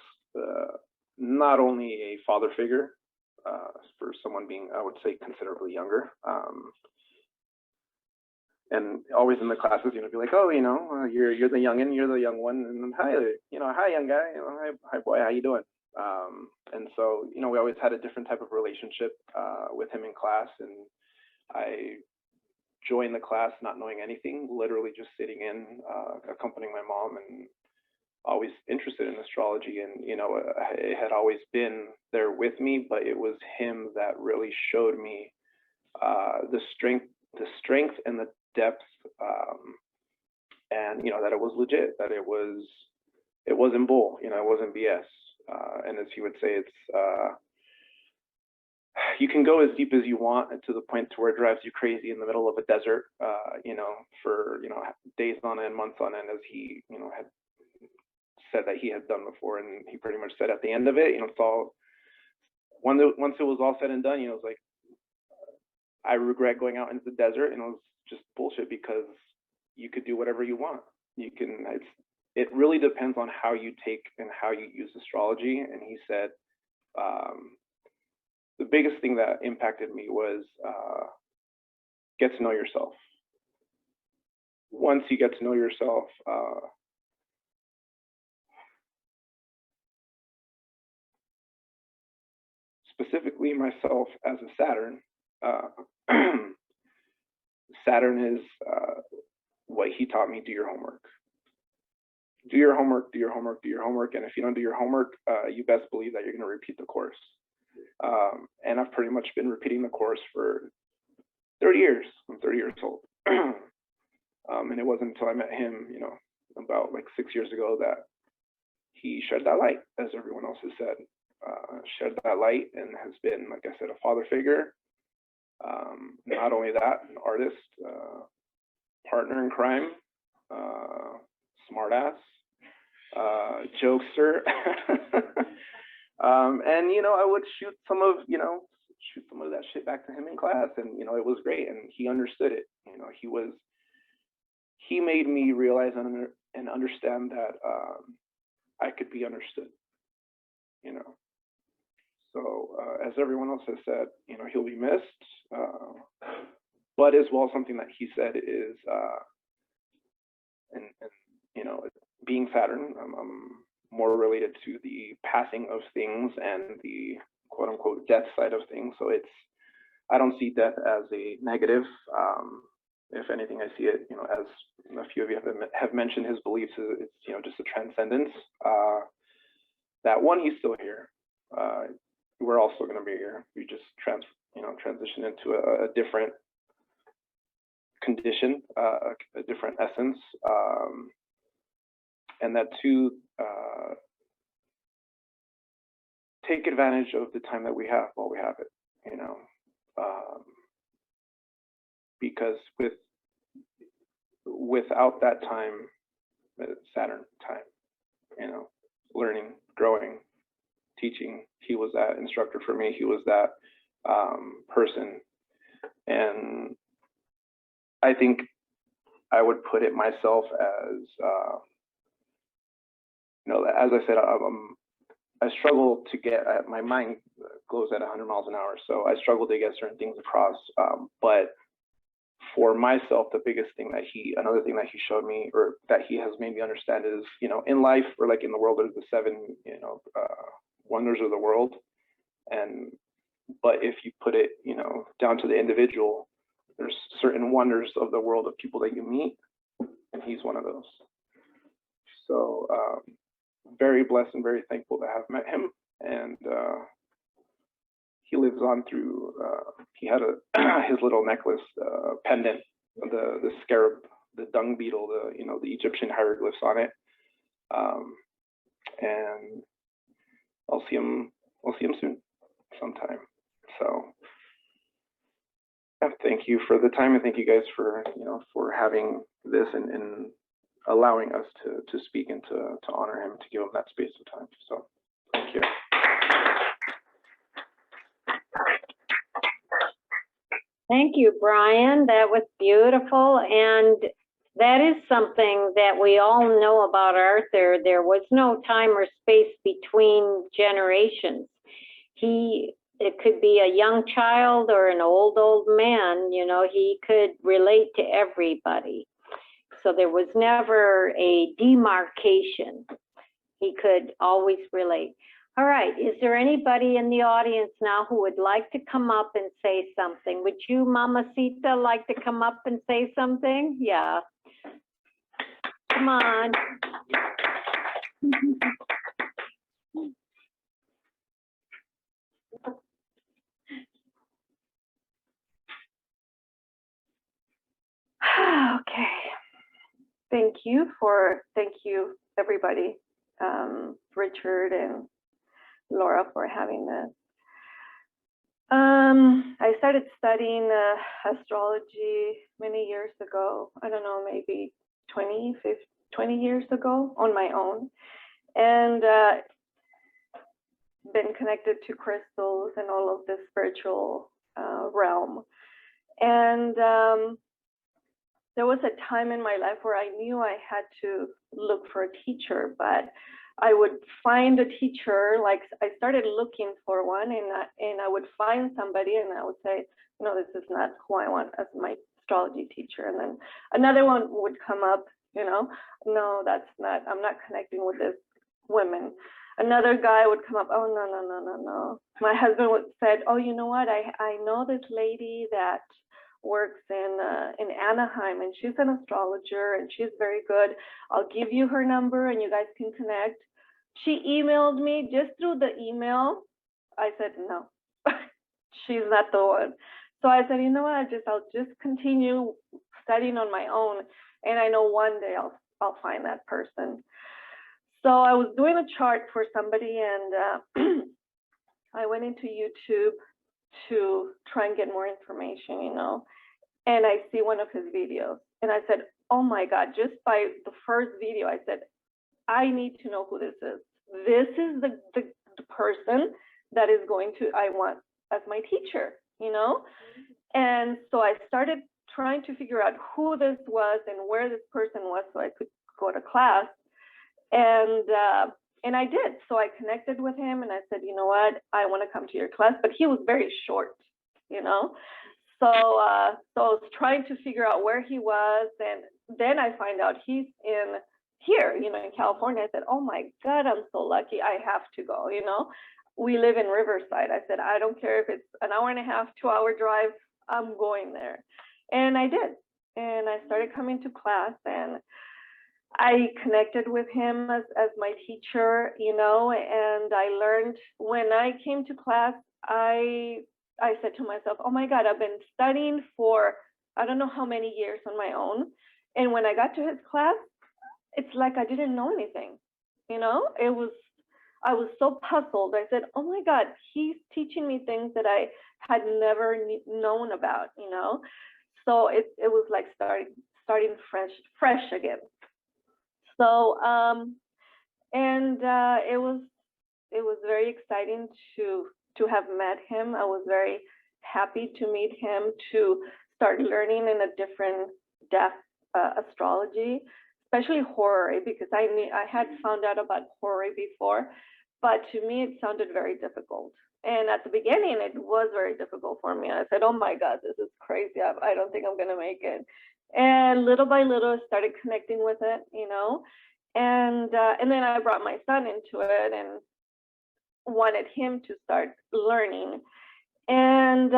not only a father figure for someone being, I would say, considerably younger, and always in the classes, be like, oh, you're the youngin, you're the young one, and hi, hi, young guy, hi boy, how you doing? And so, we always had a different type of relationship with him in class, and I joined the class not knowing anything, literally just sitting in, accompanying my mom, and always interested in astrology. And, it had always been there with me, but it was him that really showed me the strength and the depth, and, that it was legit, that it wasn't bull, it wasn't BS. And as he would say, it's you can go as deep as you want, to the point to where it drives you crazy in the middle of a desert, for days on end, months on end, as he had said that he had done before. And he pretty much said at the end of it, it's all once it was all said and done, it's like, I regret going out into the desert, and it was just bullshit because you could do whatever you want. You can, it really depends on how you take and how you use astrology. And he said, the biggest thing that impacted me was get to know yourself. Once you get to know yourself, specifically myself as a Saturn, Saturn is what he taught me: do your homework. Do your homework, do your homework, do your homework. And if you don't do your homework, you best believe that you're going to repeat the course. And I've pretty much been repeating the course for 30 years. I'm 30 years old. And it wasn't until I met him, you know, about like 6 years ago, that he shed that light, as everyone else has said, shed that light, and has been, like I said, a father figure. Not only that, an artist, partner in crime, smartass, jokester. And, you know, I would shoot some of that shit back to him in class, and, you know, it was great, and he understood it. You know, he made me realize and understand that I could be understood, you know. So as everyone else has said, you know, he'll be missed. But as well, something that he said is, and you know, being Saturn, I'm more related to the passing of things and the quote unquote death side of things. So I don't see death as a negative. If anything, I see it, you know, as a few of you have mentioned, his beliefs, it's, you know, just a transcendence. That one, he's still here. We're also going to be here. We just transition into a different condition, a different essence, and that too, take advantage of the time that we have while we have it, you know, because without that time, Saturn time, you know, learning, growing, teaching, he was that instructor for me. He was that person. And I think I would put it myself as, you know, as I said, I struggle to get, my mind goes at 100 miles an hour. So I struggle to get certain things across. But for myself, the biggest thing that another thing that he showed me, or that he has made me understand, is, you know, in life, or like in the world, there's the 7, you know, wonders of the world. But if you put it, you know, down to the individual, there's certain wonders of the world of people that you meet, and he's one of those. So very blessed and very thankful to have met him. And he lives on through, he had his little necklace, pendant, the scarab, the dung beetle, you know, the Egyptian hieroglyphs on it. And I'll see him soon, sometime. So yeah, thank you for the time, and thank you guys for, you know, for having this and allowing us to speak and to honor him, to give him that space of time. So thank you. Thank you, Brian. That was beautiful. And that is something that we all know about Arthyr. There was no time or space between generations. It could be a young child or an old man, you know, he could relate to everybody. So there was never a demarcation. He could always relate. All right, is there anybody in the audience now who would like to come up and say something? Would you, Mamacita, like to come up and say something? Yeah. Come on. Okay. Thank you everybody, Richard and Laura, for having this. I started studying astrology many years ago. I don't know, maybe 20 years ago on my own, and been connected to crystals and all of the spiritual realm. And there was a time in my life where I knew I had to look for a teacher, but I would find a teacher, like I started looking for one, and I would find somebody and I would say, no, this is not who I want as my astrology teacher. And then another one would come up, no, that's not, I'm not connecting with this women. Another guy would come up, oh, no. My husband would said, oh, you know what, I know this lady that works in Anaheim, and she's an astrologer and she's very good. I'll give you her number and you guys can connect. She emailed me just through the email. I said, no, she's not the one. So I said, you know what, I'll just continue studying on my own, and I know one day I'll find that person. So I was doing a chart for somebody, and I went into YouTube to try and get more information, and I see one of his videos, and I said, oh my God, just by the first video, I said, I need to know who this is. This is the person that is I want as my teacher, And so I started trying to figure out who this was and where this person was so I could go to class. And I did. So I connected with him and I said, you know what, I want to come to your class, but he was very short, So I was trying to figure out where he was, and then I find out he's here, in California. I said, oh my God, I'm so lucky. I have to go, We live in Riverside. I said, I don't care if it's an hour and a half, 2-hour drive, I'm going there. And I did. And I started coming to class, and I connected with him as my teacher, and I learned when I came to class, I said to myself, oh my God, I've been studying for I don't know how many years on my own. And when I got to his class, it's like I didn't know anything. I was so puzzled. I said, oh my God, he's teaching me things that I had never known about, So it was like starting fresh again. So it was very exciting to have met him. I was very happy to meet him, to start learning in a different depth astrology, especially horary, because I had found out about horary before, but to me it sounded very difficult. And at the beginning, it was very difficult for me. I said, oh my God, this is crazy. I don't think I'm gonna make it. And little by little, I started connecting with it, and then I brought my son into it and wanted him to start learning. And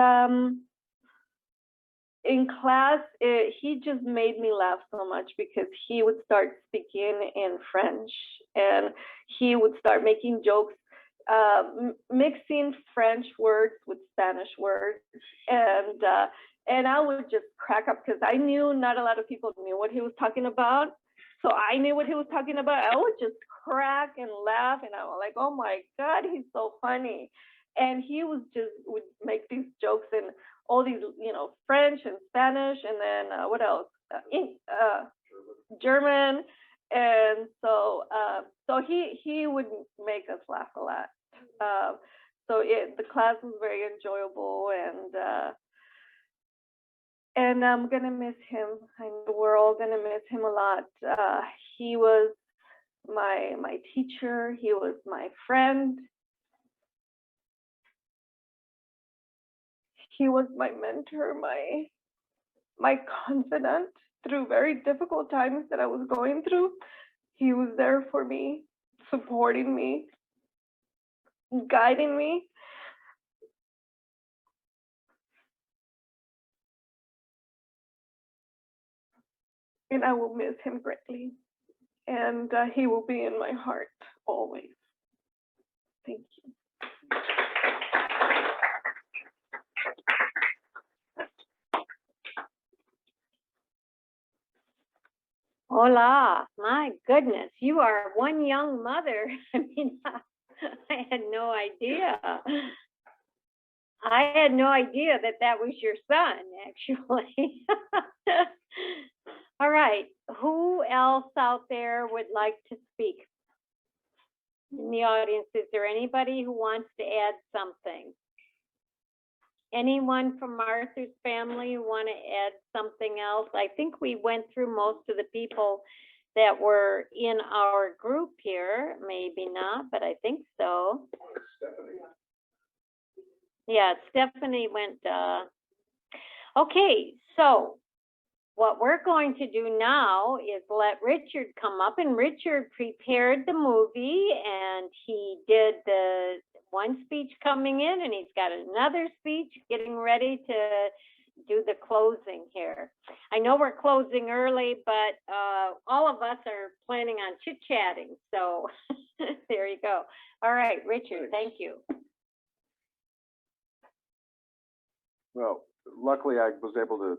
in class, he just made me laugh so much because he would start speaking in French, and he would start making jokes, mixing French words with Spanish words, and I would just crack up because I knew not a lot of people knew what he was talking about. So I knew what he was talking about. I would just crack and laugh, and I was like, oh my God, he's so funny. And he would make these jokes in all these, French and Spanish, and then what else? German. And so he would make us laugh a lot. So the class was very enjoyable, and I'm gonna miss him. I know we're all gonna miss him a lot. He was my teacher. He was my friend. He was my mentor, my confidant through very difficult times that I was going through. He was there for me, supporting me, guiding me. And I will miss him greatly. And he will be in my heart always. Thank you. Hola, my goodness, you are one young mother. I mean, I had no idea. I had no idea that was your son, actually. All right, who else out there would like to speak? In the audience, is there anybody who wants to add something? Anyone from Arthur's family want to add something else? I think we went through most of the people that were in our group here. Maybe not, but I think so. Yeah, Stephanie went, okay, so what we're going to do now is let Richard come up, and Richard prepared the movie, and he did the one speech coming in, and he's got another speech getting ready to do the closing here. I know we're closing early, but all of us are planning on chit-chatting, so there you go. All right, Richard, thank you. Well, luckily I was able to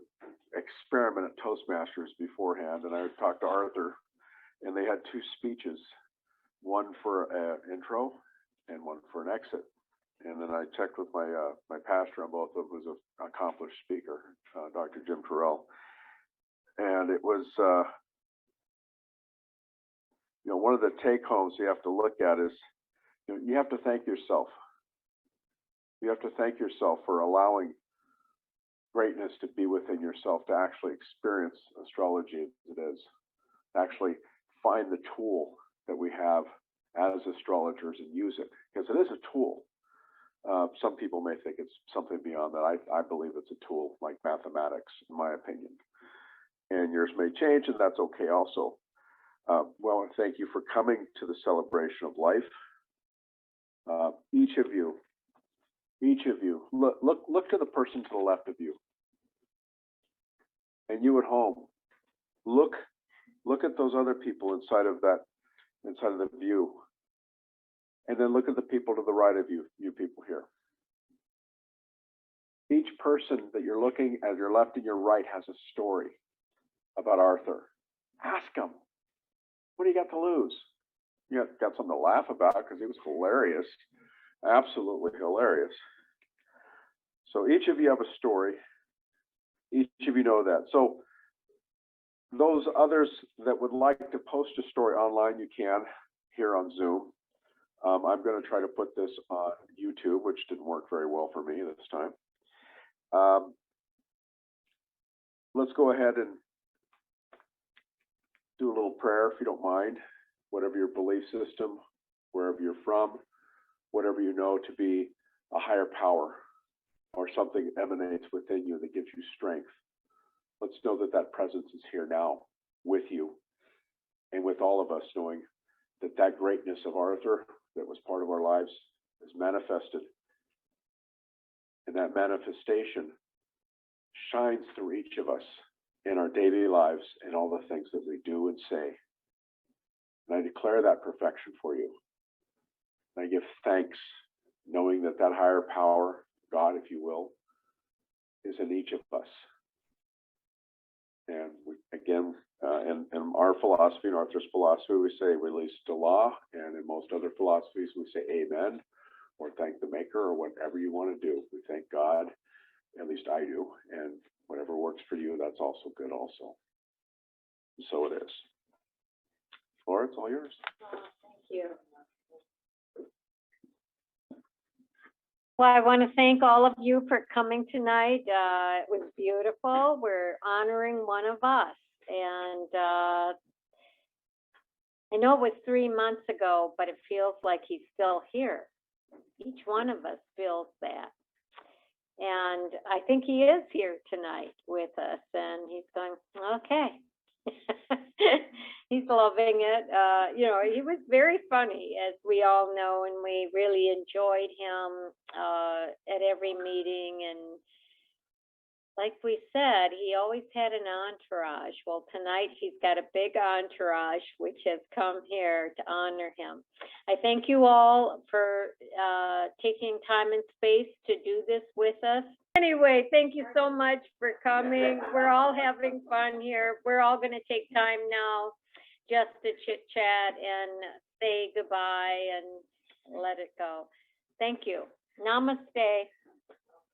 experiment at Toastmasters beforehand, and I talked to Arthur, and they had two speeches, one for an intro and one for an exit. And then I checked with my my pastor on both of them, who's an accomplished speaker, Dr. Jim Terrell. And it was, you know, one of the take homes you have to look at is, you know, you have to thank yourself. You have to thank yourself for allowing greatness to be within yourself, to actually experience astrology as it is, actually find the tool that we have as astrologers and use it, because it is a tool. Some people may think it's something beyond that. I believe it's a tool like mathematics, in my opinion. And yours may change, and that's okay also. Well, thank you for coming to the celebration of life. Each of you, look to the person to the left of you. And you at home, look at those other people inside of the view. And then look at the people to the right of you, you people here. Each person that you're looking at your left and your right has a story about Arthur. Ask them, what do you got to lose? You got something to laugh about because he was hilarious, absolutely hilarious. So each of you have a story. Each of you know that. So those others that would like to post a story online, you can here on Zoom. I'm going to try to put this on YouTube, which didn't work very well for me this time. Let's go ahead and do a little prayer, if you don't mind. Whatever your belief system, wherever you're from, whatever you know to be a higher power or something emanates within you that gives you strength. Let's know that that presence is here now with you and with all of us, knowing that that greatness of Arthur that was part of our lives is manifested. And that manifestation shines through each of us in our daily lives and all the things that we do and say. And I declare that perfection for you. And I give thanks, knowing that that higher power, God, if you will, is in each of us. And we, again, in our philosophy, in Arthur's philosophy, we say release to law, and in most other philosophies, we say amen, or thank the maker, or whatever you want to do. We thank God, at least I do, and whatever works for you, that's also good also. So it is. Laura, it's all yours. Thank you. Well, I want to thank all of you for coming tonight. It was beautiful. We're honoring one of us. And I know it was 3 months ago, but it feels like he's still here. Each one of us feels that. And I think he is here tonight with us. And he's going, okay. He's loving it. You know, he was very funny, as we all know, and we really enjoyed him at every meeting. And like we said, he always had an entourage. Well, tonight he's got a big entourage, which has come here to honor him. I thank you all for taking time and space to do this with us. Anyway, thank you so much for coming. We're all having fun here. We're all going to take time now just to chit chat and say goodbye and let it go. Thank you. Namaste.